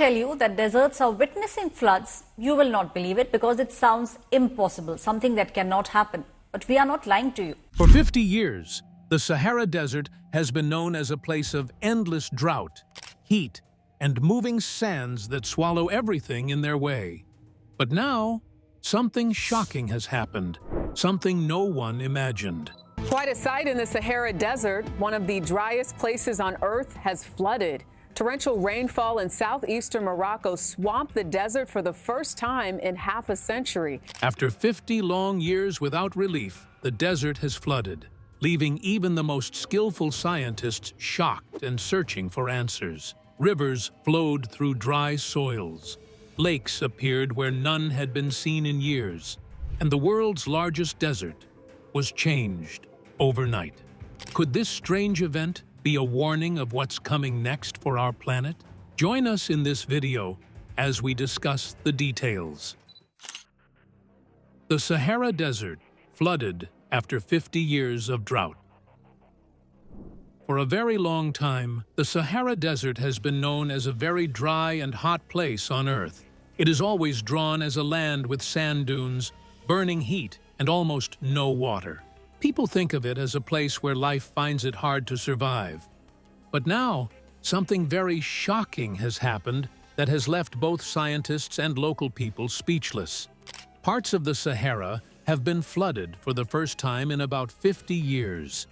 tell you that deserts are witnessing floods, you will not believe it because it sounds impossible, something that cannot happen. But we are not lying to you. For 50 years, the Sahara Desert has been known as a place of endless drought, heat, and moving sands that swallow everything in their way. But now, something shocking has happened, something no one imagined. Quite a sight in the Sahara Desert. One of the driest places on Earth has flooded. Torrential rainfall in southeastern Morocco swamped the desert for the first time in half a century. After 50 long years without relief, the desert has flooded, leaving even the most skillful scientists shocked and searching for answers. Rivers flowed through dry soils. Lakes appeared where none had been seen in years. And the world's largest desert was changed overnight. Could this strange event be a warning of what's coming next for our planet? Join us in this video as we discuss the details. The Sahara Desert flooded after 50 years of drought. For a very long time, the Sahara Desert has been known as a very dry and hot place on Earth. It is always drawn as a land with sand dunes, burning heat, and almost no water. People think of it as a place where life finds it hard to survive. But now, something very shocking has happened that has left both scientists and local people speechless. Parts of the Sahara have been flooded for the first time in about 50 years.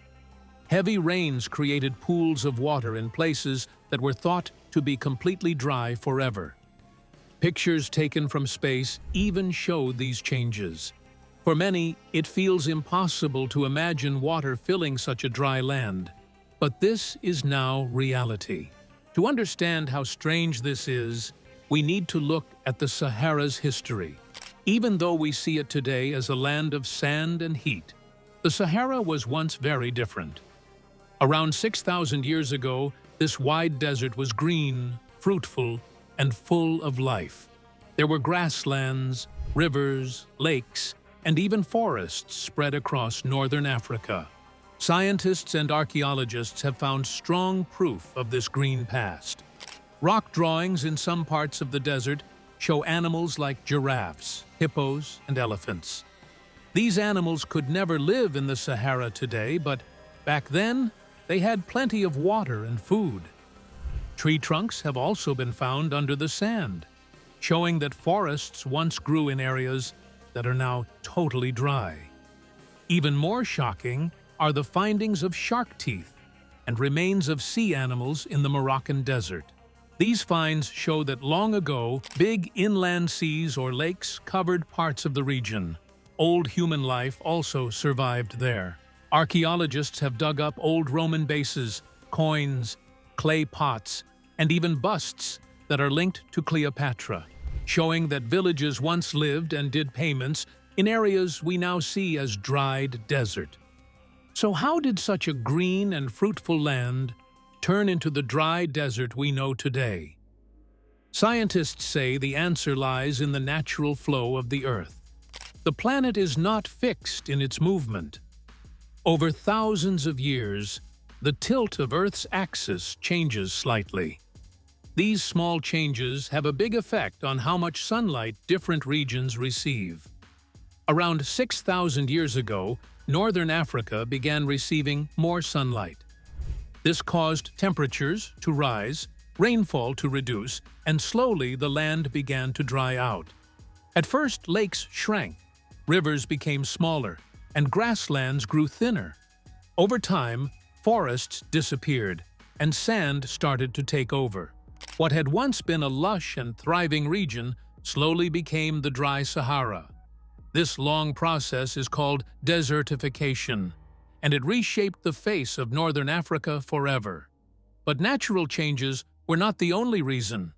Heavy rains created pools of water in places that were thought to be completely dry forever. Pictures taken from space even show these changes. For many, it feels impossible to imagine water filling such a dry land. But this is now reality. To understand how strange this is, we need to look at the Sahara's history. Even though we see it today as a land of sand and heat, the Sahara was once very different. Around 6,000 years ago, this wide desert was green, fruitful, and full of life. There were grasslands, rivers, lakes, and even forests spread across northern Africa. Scientists and archaeologists have found strong proof of this green past. Rock drawings in some parts of the desert show animals like giraffes, hippos, and elephants. These animals could never live in the Sahara today, but back then, they had plenty of water and food. Tree trunks have also been found under the sand, showing that forests once grew in areas that are now totally dry. Even more shocking are the findings of shark teeth and remains of sea animals in the Moroccan desert. These finds show that long ago, big inland seas or lakes covered parts of the region. Old human life also survived there. Archaeologists have dug up old Roman bases, coins, clay pots, and even busts that are linked to Cleopatra, showing that villages once lived and did payments in areas we now see as dried desert. So how did such a green and fruitful land turn into the dry desert we know today? Scientists say the answer lies in the natural flow of the Earth. The planet is not fixed in its movement. Over thousands of years, the tilt of Earth's axis changes slightly. These small changes have a big effect on how much sunlight different regions receive. Around 6,000 years ago, northern Africa began receiving more sunlight. This caused temperatures to rise, rainfall to reduce, and slowly the land began to dry out. At first, lakes shrank, rivers became smaller, and grasslands grew thinner. Over time, forests disappeared, and sand started to take over. What had once been a lush and thriving region slowly became the dry Sahara. This long process is called desertification, and it reshaped the face of northern Africa forever. But natural changes were not the only reason.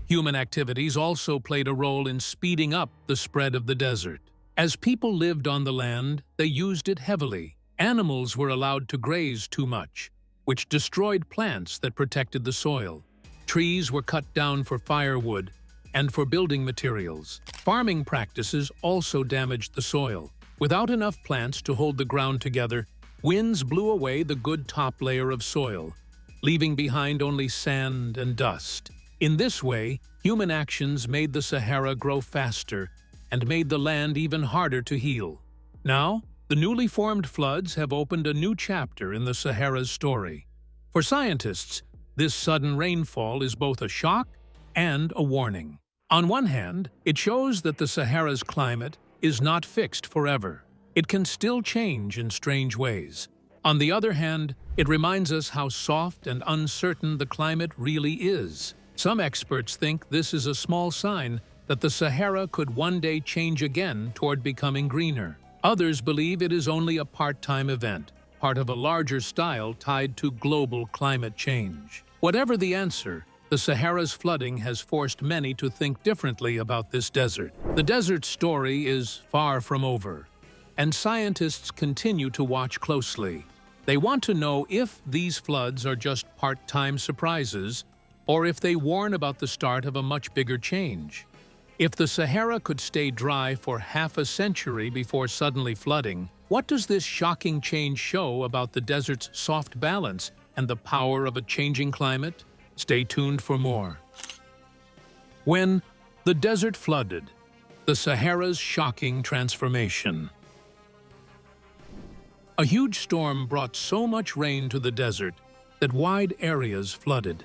Human activities also played a role in speeding up the spread of the desert. As people lived on the land, they used it heavily. Animals were allowed to graze too much, which destroyed plants that protected the soil. Trees were cut down for firewood and for building materials. Farming practices also damaged the soil. Without enough plants to hold the ground together, winds blew away the good top layer of soil, leaving behind only sand and dust. In this way, human actions made the Sahara grow faster and made the land even harder to heal. Now, the newly formed floods have opened a new chapter in the Sahara's story. For scientists, this sudden rainfall is both a shock and a warning. On one hand, it shows that the Sahara's climate is not fixed forever. It can still change in strange ways. On the other hand, it reminds us how soft and uncertain the climate really is. Some experts think this is a small sign that the Sahara could one day change again toward becoming greener. Others believe it is only a part-time event, part of a larger style tied to global climate change. Whatever the answer, the Sahara's flooding has forced many to think differently about this desert. The desert's story is far from over, and scientists continue to watch closely. They want to know if these floods are just part-time surprises or if they warn about the start of a much bigger change. If the Sahara could stay dry for half a century before suddenly flooding, what does this shocking change show about the desert's soft balance and the power of a changing climate? Stay tuned for more. When the desert flooded, the Sahara's shocking transformation. A huge storm brought so much rain to the desert that wide areas flooded.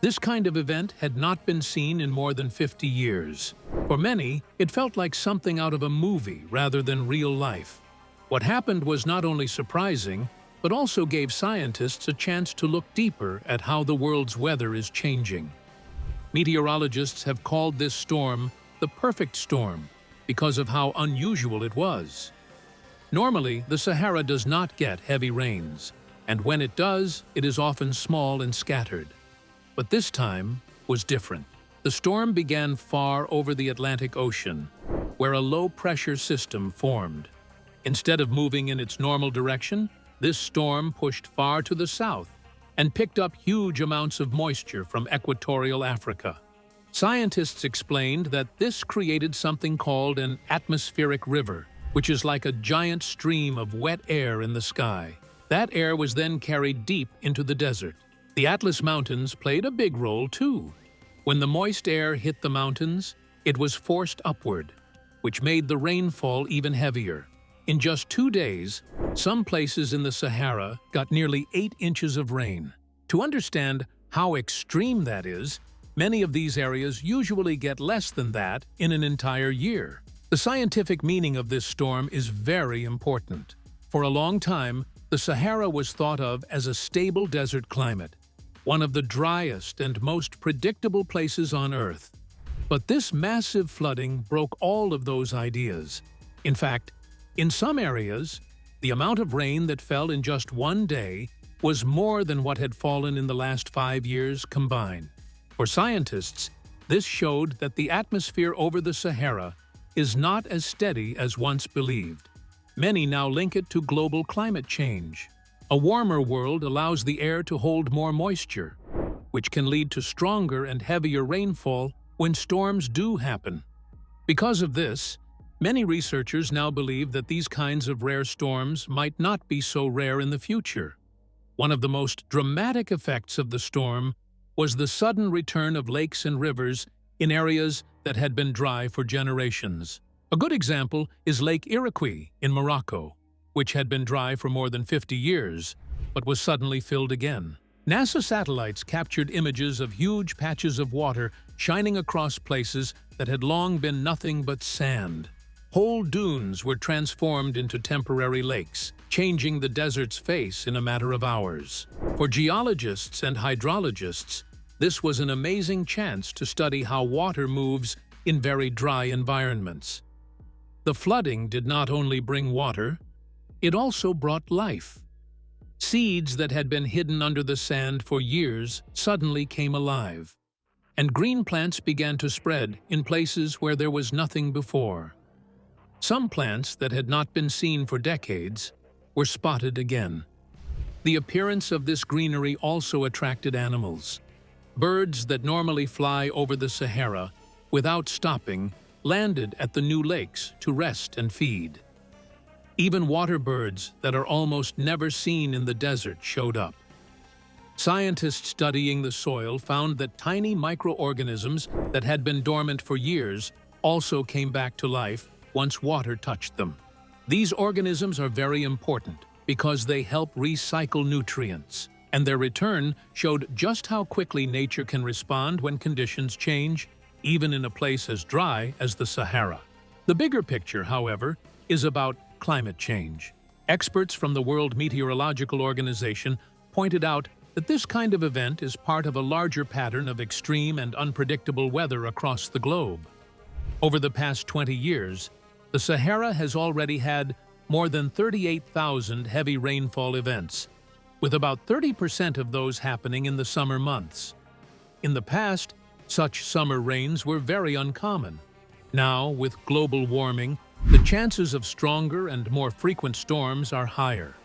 This kind of event had not been seen in more than 50 years. For many, it felt like something out of a movie rather than real life. What happened was not only surprising, but also gave scientists a chance to look deeper at how the world's weather is changing. Meteorologists have called this storm the perfect storm because of how unusual it was. Normally, the Sahara does not get heavy rains, and when it does, it is often small and scattered. But this time was different. The storm began far over the Atlantic Ocean, where a low-pressure system formed. Instead of moving in its normal direction, this storm pushed far to the south and picked up huge amounts of moisture from equatorial Africa. Scientists explained that this created something called an atmospheric river, which is like a giant stream of wet air in the sky. That air was then carried deep into the desert. The Atlas Mountains played a big role too. When the moist air hit the mountains, it was forced upward, which made the rainfall even heavier. In just 2 days, some places in the Sahara got nearly 8 inches of rain. To understand how extreme that is, many of these areas usually get less than that in an entire year. The scientific meaning of this storm is very important. For a long time, the Sahara was thought of as a stable desert climate, one of the driest and most predictable places on Earth. But this massive flooding broke all of those ideas. In fact, in some areas, the amount of rain that fell in just 1 day was more than what had fallen in the last 5 years combined. For scientists, this showed that the atmosphere over the Sahara is not as steady as once believed. Many now link it to global climate change. A warmer world allows the air to hold more moisture, which can lead to stronger and heavier rainfall when storms do happen. Because of this, many researchers now believe that these kinds of rare storms might not be so rare in the future. One of the most dramatic effects of the storm was the sudden return of lakes and rivers in areas that had been dry for generations. A good example is Lake Iroquois in Morocco, which had been dry for more than 50 years, but was suddenly filled again. NASA satellites captured images of huge patches of water shining across places that had long been nothing but sand. Whole dunes were transformed into temporary lakes, changing the desert's face in a matter of hours. For geologists and hydrologists, this was an amazing chance to study how water moves in very dry environments. The flooding did not only bring water, it also brought life. Seeds that had been hidden under the sand for years suddenly came alive, and green plants began to spread in places where there was nothing before. Some plants that had not been seen for decades were spotted again. The appearance of this greenery also attracted animals. Birds that normally fly over the Sahara without stopping landed at the new lakes to rest and feed. Even water birds that are almost never seen in the desert showed up. Scientists studying the soil found that tiny microorganisms that had been dormant for years also came back to life once water touched them. These organisms are very important because they help recycle nutrients, and their return showed just how quickly nature can respond when conditions change, even in a place as dry as the Sahara. The bigger picture, however, is about climate change. Experts from the World Meteorological Organization pointed out that this kind of event is part of a larger pattern of extreme and unpredictable weather across the globe. Over the past 20 years, the Sahara has already had more than 38,000 heavy rainfall events, with about 30% of those happening in the summer months. In the past, such summer rains were very uncommon. Now, with global warming, the chances of stronger and more frequent storms are higher.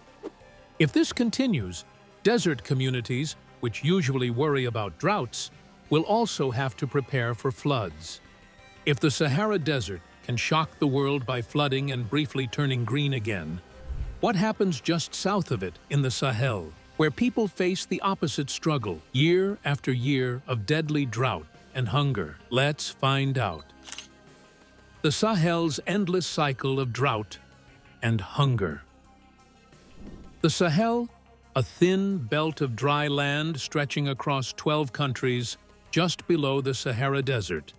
If this continues, desert communities, which usually worry about droughts, will also have to prepare for floods. If the Sahara Desert can shock the world by flooding and briefly turning green again, what happens just south of it in the Sahel, where people face the opposite struggle, year after year of deadly drought and hunger? Let's find out. The Sahel's endless cycle of drought and hunger. The Sahel, a thin belt of dry land stretching across 12 countries just below the Sahara Desert,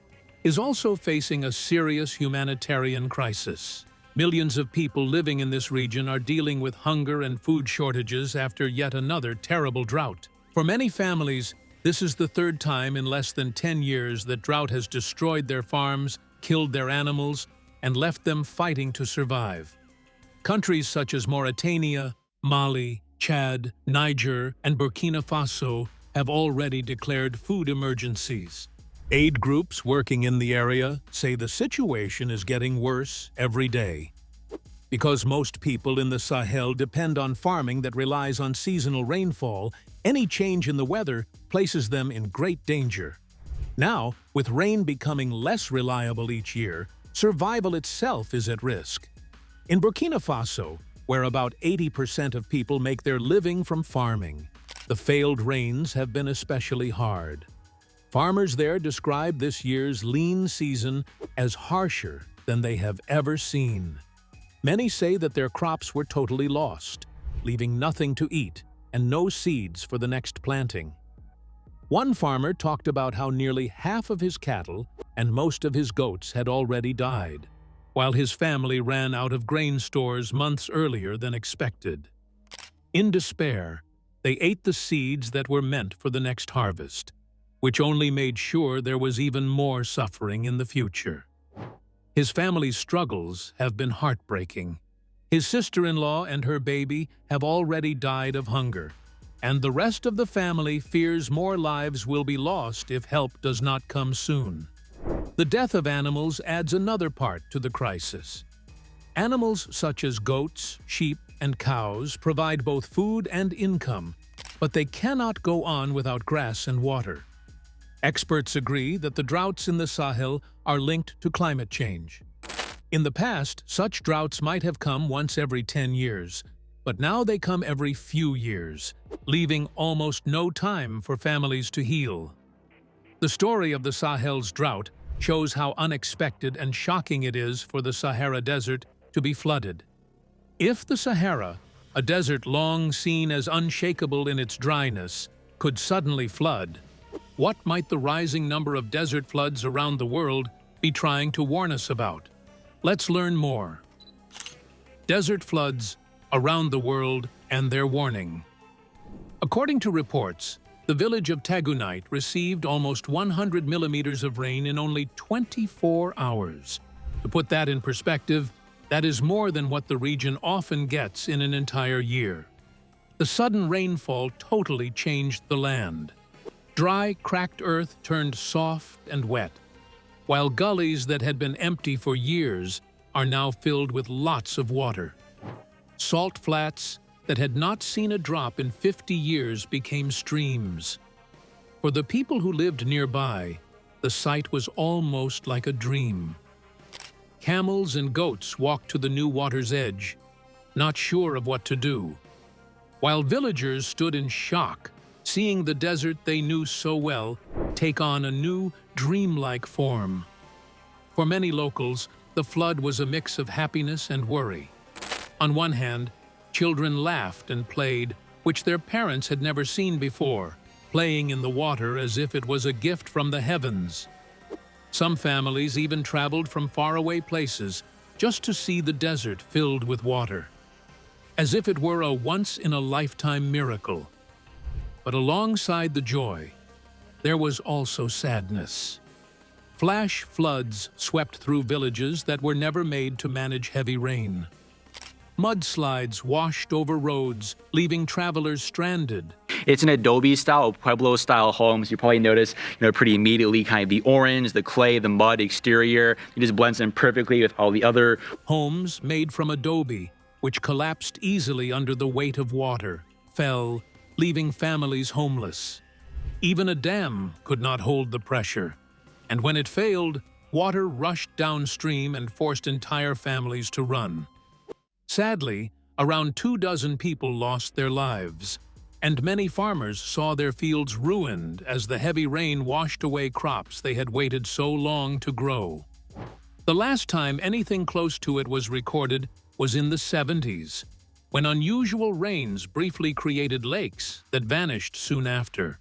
is also facing a serious humanitarian crisis. Millions of people living in this region are dealing with hunger and food shortages after yet another terrible drought. For many families, this is the third time in less than 10 years that drought has destroyed their farms, killed their animals, and left them fighting to survive. Countries such as Mauritania, Mali, Chad, Niger, and Burkina Faso have already declared food emergencies. Aid groups working in the area say the situation is getting worse every day. Because most people in the Sahel depend on farming that relies on seasonal rainfall, any change in the weather places them in great danger. Now, with rain becoming less reliable each year, survival itself is at risk. In Burkina Faso, where about 80% of people make their living from farming, the failed rains have been especially hard. Farmers there describe this year's lean season as harsher than they have ever seen. Many say that their crops were totally lost, leaving nothing to eat and no seeds for the next planting. One farmer talked about how nearly half of his cattle and most of his goats had already died, while his family ran out of grain stores months earlier than expected. In despair, they ate the seeds that were meant for the next harvest, which only made sure there was even more suffering in the future. His family's struggles have been heartbreaking. His sister-in-law and her baby have already died of hunger, and the rest of the family fears more lives will be lost if help does not come soon. The death of animals adds another part to the crisis. Animals such as goats, sheep, and cows provide both food and income, but they cannot go on without grass and water. Experts agree that the droughts in the Sahel are linked to climate change. In the past, such droughts might have come once every 10 years, but now they come every few years, leaving almost no time for families to heal. The story of the Sahel's drought shows how unexpected and shocking it is for the Sahara Desert to be flooded. If the Sahara, a desert long seen as unshakable in its dryness, could suddenly flood, what might the rising number of desert floods around the world be trying to warn us about? Let's learn more. Desert floods around the world and their warning. According to reports, the village of Tagunite received almost 100 millimeters of rain in only 24 hours. To put that in perspective, that is more than what the region often gets in an entire year. The sudden rainfall totally changed the land. Dry, cracked earth turned soft and wet, while gullies that had been empty for years are now filled with lots of water. Salt flats that had not seen a drop in 50 years became streams. For the people who lived nearby, the sight was almost like a dream. Camels and goats walked to the new water's edge, not sure of what to do, while villagers stood in shock, seeing the desert they knew so well take on a new, dreamlike form. For many locals, the flood was a mix of happiness and worry. On one hand, children laughed and played, which their parents had never seen before, playing in the water as if it was a gift from the heavens. Some families even traveled from faraway places just to see the desert filled with water, as if it were a once-in-a-lifetime miracle. But alongside the joy, there was also sadness. Flash floods swept through villages that were never made to manage heavy rain. Mudslides washed over roads, leaving travelers stranded. It's an adobe-style, Pueblo-style homes. You probably notice, pretty immediately kind of the orange, the clay, the mud exterior. It just blends in perfectly with all the other homes made from adobe, which collapsed easily under the weight of water, fell, leaving families homeless. Even a dam could not hold the pressure, and when it failed, water rushed downstream and forced entire families to run. Sadly, around 24 people lost their lives, and many farmers saw their fields ruined as the heavy rain washed away crops they had waited so long to grow. The last time anything close to it was recorded was in the 70s, when unusual rains briefly created lakes that vanished soon after.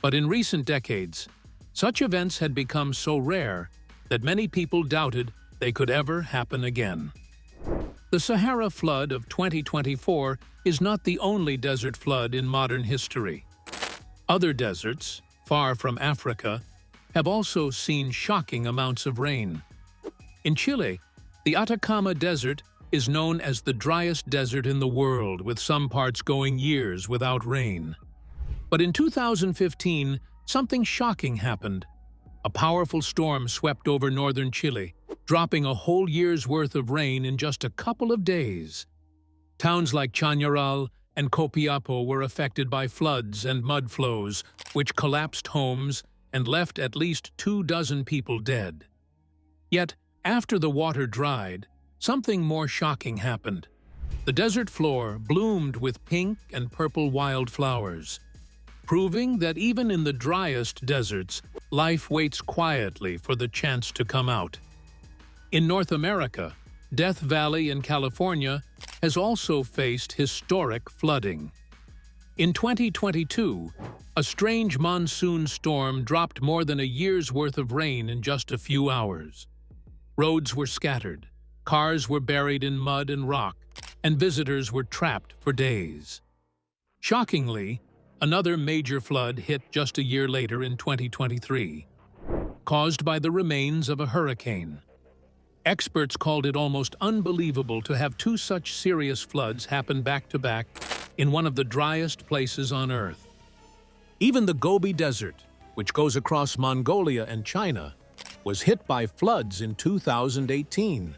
But in recent decades, such events had become so rare that many people doubted they could ever happen again. The Sahara flood of 2024 is not the only desert flood in modern history. Other deserts, far from Africa, have also seen shocking amounts of rain. In Chile, the Atacama Desert is known as the driest desert in the world, with some parts going years without rain. But in 2015, something shocking happened. A powerful storm swept over northern Chile, dropping a whole year's worth of rain in just a couple of days. Towns like Chañaral and Copiapo were affected by floods and mud flows, which collapsed homes and left at least 24 people dead. Yet, after the water dried, something more shocking happened. The desert floor bloomed with pink and purple wildflowers, proving that even in the driest deserts, life waits quietly for the chance to come out. In North America, Death Valley in California has also faced historic flooding. In 2022, a strange monsoon storm dropped more than a year's worth of rain in just a few hours. Roads were scattered, cars were buried in mud and rock, and visitors were trapped for days. Shockingly, another major flood hit just a year later in 2023, caused by the remains of a hurricane. Experts called it almost unbelievable to have two such serious floods happen back-to-back in one of the driest places on Earth. Even the Gobi Desert, which goes across Mongolia and China, was hit by floods in 2018.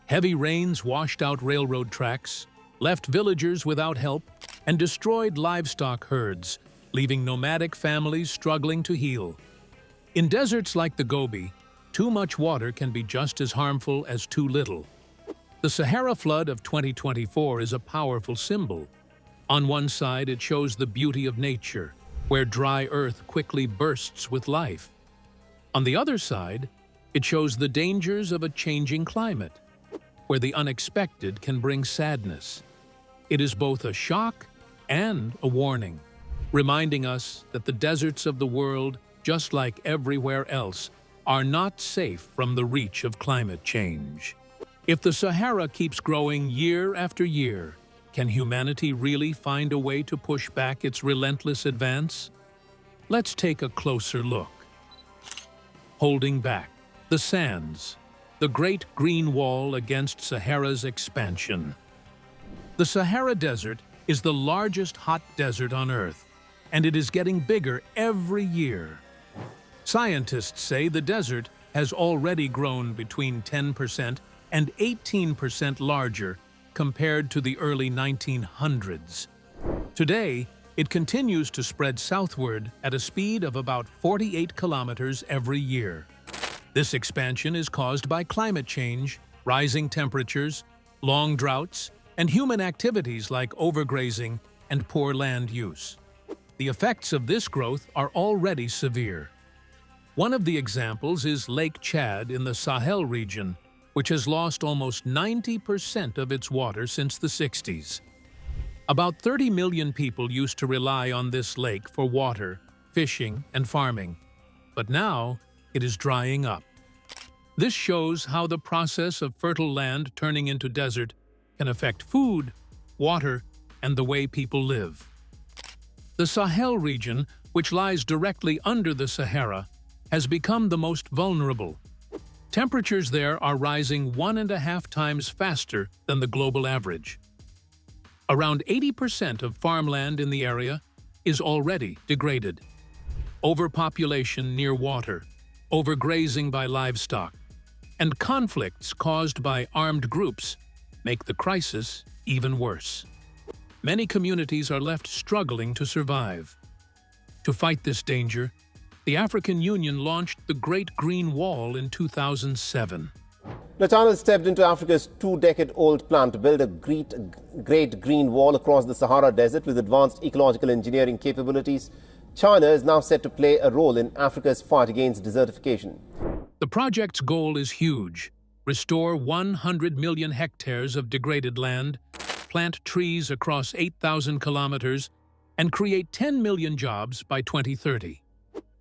Heavy rains washed out railroad tracks, left villagers without help, and destroyed livestock herds, leaving nomadic families struggling to heal. In deserts like the Gobi, too much water can be just as harmful as too little. The Sahara flood of 2024 is a powerful symbol. On one side, it shows the beauty of nature, where dry earth quickly bursts with life. On the other side, it shows the dangers of a changing climate, where the unexpected can bring sadness. It is both a shock and a warning, reminding us that the deserts of the world, just like everywhere else, are not safe from the reach of climate change. If the Sahara keeps growing year after year, can humanity really find a way to push back its relentless advance? Let's take a closer look. Holding back. The sands, the Great Green Wall against Sahara's expansion. The Sahara Desert is the largest hot desert on Earth, and it is getting bigger every year. Scientists say the desert has already grown between 10% and 18% larger compared to the early 1900s. Today, it continues to spread southward at a speed of about 48 kilometers every year. This expansion is caused by climate change, rising temperatures, long droughts, and human activities like overgrazing and poor land use. The effects of this growth are already severe. One of the examples is Lake Chad in the Sahel region, which has lost almost 90% of its water since the 60s. About 30 million people used to rely on this lake for water, fishing, and farming, but now it is drying up. This shows how the process of fertile land turning into desert can affect food, water, and the way people live. The Sahel region, which lies directly under the Sahara, has become the most vulnerable. Temperatures there are rising 1.5 times faster than the global average. Around 80% of farmland in the area is already degraded. Overpopulation near water, overgrazing by livestock, and conflicts caused by armed groups make the crisis even worse. Many communities are left struggling to survive. To fight this danger, the African Union launched the Great Green Wall in 2007. China has stepped into Africa's 2-decade-old plan to build a great green wall across the Sahara Desert with advanced ecological engineering capabilities. China is now set to play a role in Africa's fight against desertification. The project's goal is huge: restore 100 million hectares of degraded land, plant trees across 8,000 kilometers, and create 10 million jobs by 2030.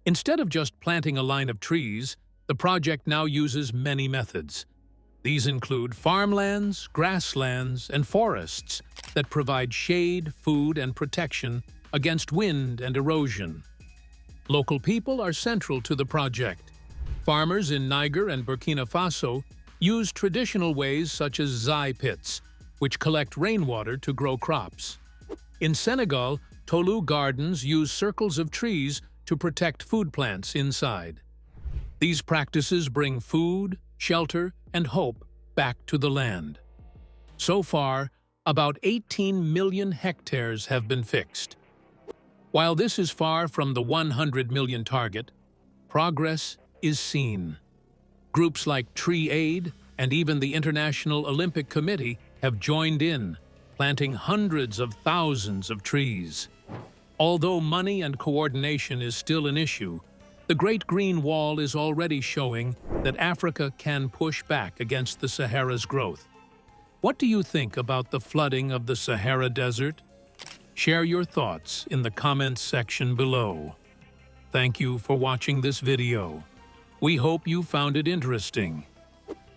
Instead of just planting a line of trees, the project now uses many methods. These include farmlands, grasslands, and forests that provide shade, food, and protection against wind and erosion. Local people are central to the project. Farmers in Niger and Burkina Faso use traditional ways such as zai pits, which collect rainwater to grow crops. In Senegal, Tolu gardens use circles of trees to protect food plants inside. These practices bring food, shelter, and hope back to the land. So far, about 18 million hectares have been fixed. While this is far from the 100 million target, progress is seen. Groups like Tree Aid and even the International Olympic Committee have joined in, planting hundreds of thousands of trees. Although money and coordination is still an issue, the Great Green Wall is already showing that Africa can push back against the Sahara's growth. What do you think about the flooding of the Sahara Desert? Share your thoughts in the comments section below. Thank you for watching this video. We hope you found it interesting.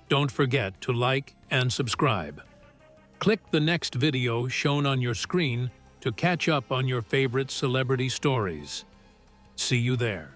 Don't forget to like and subscribe. Click the next video shown on your screen to catch up on your favorite celebrity stories. See you there.